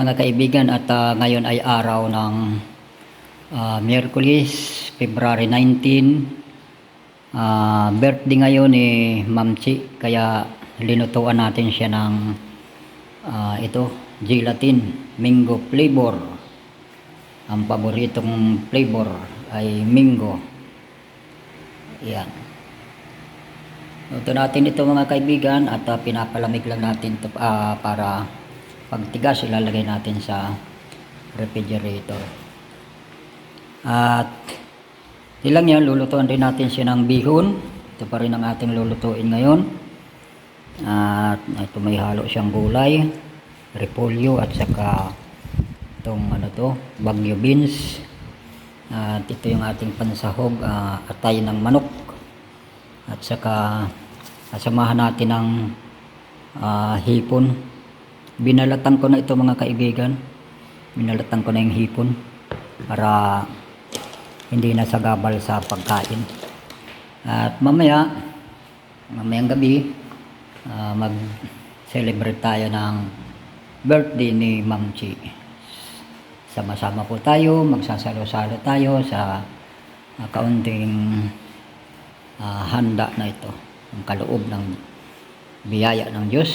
mga kaibigan at ngayon ay araw ng Miyerkules, February 19. Birthday ngayon ni Ma'am Chi, kaya linutuan natin siya ng ito, gelatin, mango flavor. Ang paboritong flavor ay mango. Yan. Luto natin ito mga kaibigan at pinapalamig lang natin ito, para pagtigas ilalagay natin sa refrigerator. At ilang yan, lulutuan rin natin siya ng bihon. Ito pa rin ang ating lulutuin ngayon. At ito may halo siyang gulay, repolyo at saka itong bagyo beans. At ito yung ating pansahog, atay ng manok. At saka samahan natin ng hipon. Binalatan ko na ito mga kaibigan. Binalatan ko na yung hipon para hindi na sagabal sa pagkain. At mamayang gabi, mag-celebrate tayo ng birthday ni Ma'am Chi. Sama-sama po tayo, magsasalo-salo tayo sa kaunting handa na ito. Ang kaloob ng biyaya ng Diyos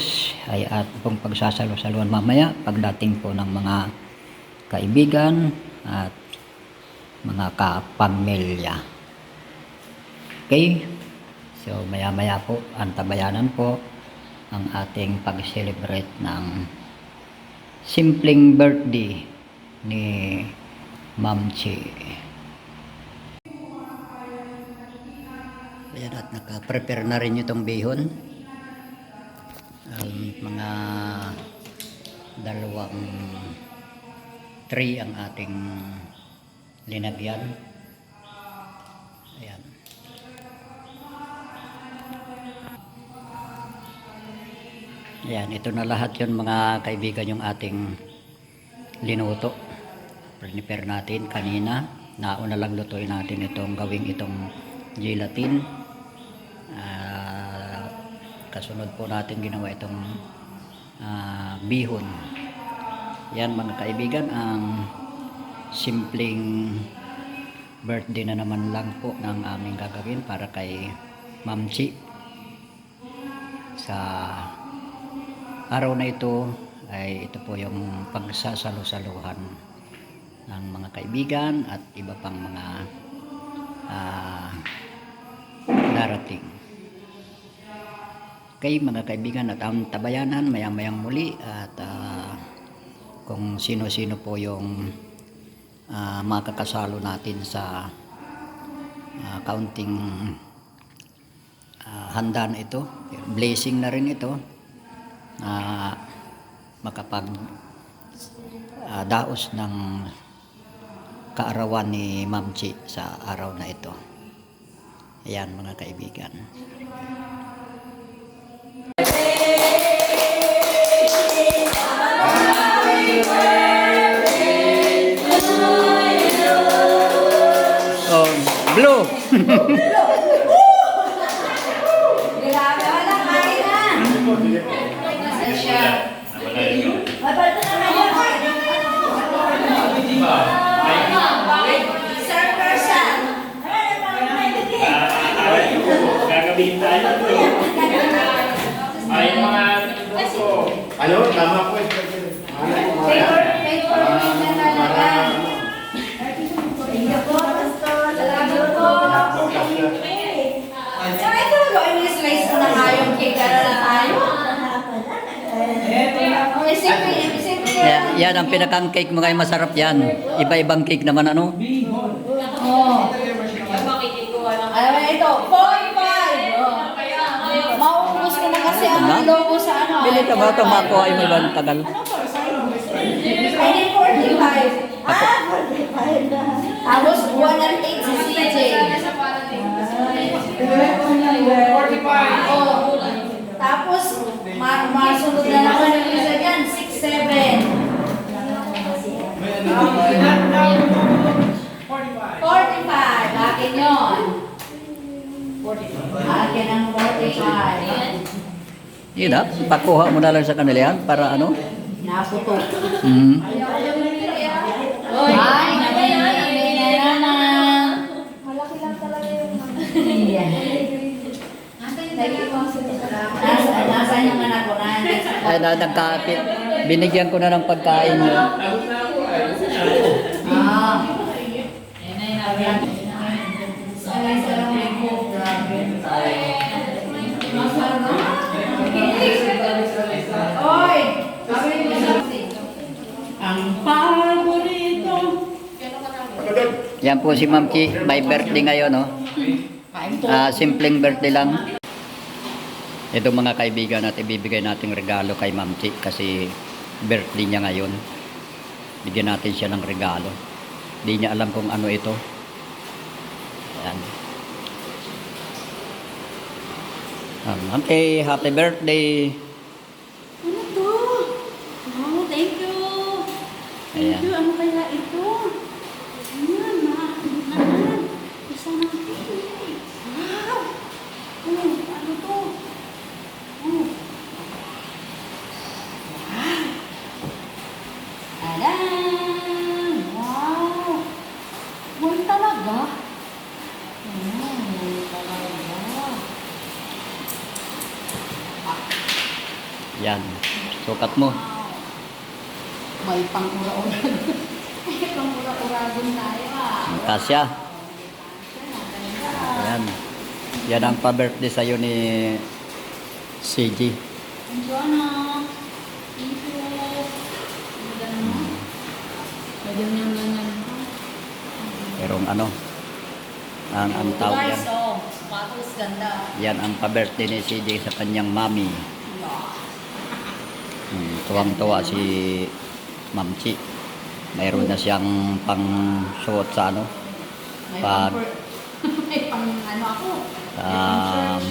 ay at pong pagsasalo-saluhan mamaya pagdating po ng mga kaibigan at mga kapamilya. Okay? So maya-maya po, antabayanan po ang ating pag-celebrate ng simpleng birthday ni Ma'am Chi. Ayan, at naka-prepare na rin itong bihon. Mga dalawang tray ang ating linagyan. Ayan. Ayan, ito na lahat yun mga kaibigan, yung ating linuto. Prepare natin kanina. Nauna lang lutuin natin itong gawing itong gelatin. Kasunod po natin ginawa itong bihon. Yan mga kaibigan, ang simpleng birthday na naman lang po ng aming gagawin para kay Ma'am Chi. Sa araw na ito ay ito po yung pagsasalo-saluhan ng mga kaibigan at iba pang mga darating. Okay mga kaibigan, at ang tabayanan mayang muli, at kung sino-sino po yung makakasalo natin sa kaunting handa na ito. Blessing na rin ito na makapag daos ng kaarawan ni Ma'am Chi sa araw na ito. Ayan mga kaibigan. Blue. Ano? Tama po. Yan ang pinakang cake mo, ngayon masarap yan. Iba-ibang cake naman ano? Ito, 45. Maubos ko na kasi ang logo sa ano. Bili ka ba ito makuha yung ibang tagal? I need 45. 45 na. Tapos 108 si CJ. 45. Oh. Tapos masunod na naman yung isa dyan, 67. 45. Akin yun. Akin ang 45. Yun pakuha mo na lang sa kanila yan para ano? Naputok. Hmm. Ay, naman. Malaki lang talaga yung Yan. Nasaan yung anak ko na? Ay, nagkapit. Binigyan ko na ng pagkain mo. Ah. Oy! Ang paborito. Yan po si Ma'am Chi. May birthday ngayon, no? Simpleng birthday lang. Ito mga kaibigan natin, ibibigay nating regalo kay Ma'am Chi kasi birthday niya ngayon. Bigyan natin siya ng regalo. Hindi niya alam kung ano ito. Ayan. Ma'am Chi, happy birthday! Ano to? Oh, thank you. Ayan. Thank you. Ano kaya ito? Ayan, isa na ito. Wow! Oh, ano to? Oh. Wow! Ayan! Wow! Wow talaga? Wow talaga. Yan. Sukat mo. May pang-ura-ura. May pang-ura-ura-gun tayo Kasya. Ayan. Yan ang pa-birthday sa'yo ni CG. Thank you, anak. Thank you. Ang ganda mo. Pwede mo yung ganyan. Pero ang tawag yan. Guys, oh, sapatos ganda. Yan ang pa-birthday ni CJ sa kanyang mami. Tuwang-tuwa si Ma'am Chi. Mayroon na siyang pang-suot sa ano. May Pag- may pang ano ako. Um,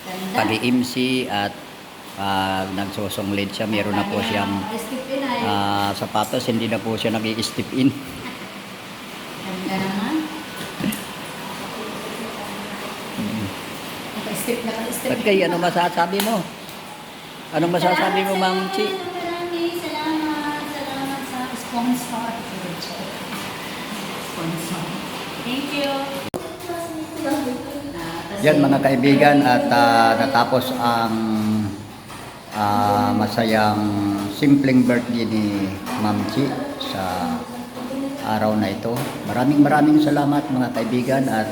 Ganda. Pag-IMC at pag nagsusunglid siya, meron na po siyang Step in ay. sapatos. Hindi na po siya nag-i-step in. Ganda naman. Naka-step na ka-step. At kay ano masasabi mo? Anong masasabi mo, Ma'am Chi? Maraming salamat. Salamat sa sponsor. Sponsor. Thank you. Yan mga kaibigan at natapos ang masayang simpleng birthday ni Ma'am Chi sa araw na ito. Maraming salamat mga kaibigan at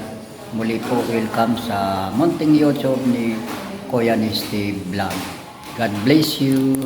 muli po welcome sa munting YouTube ni Kuya ni Steve Vlog. God bless you.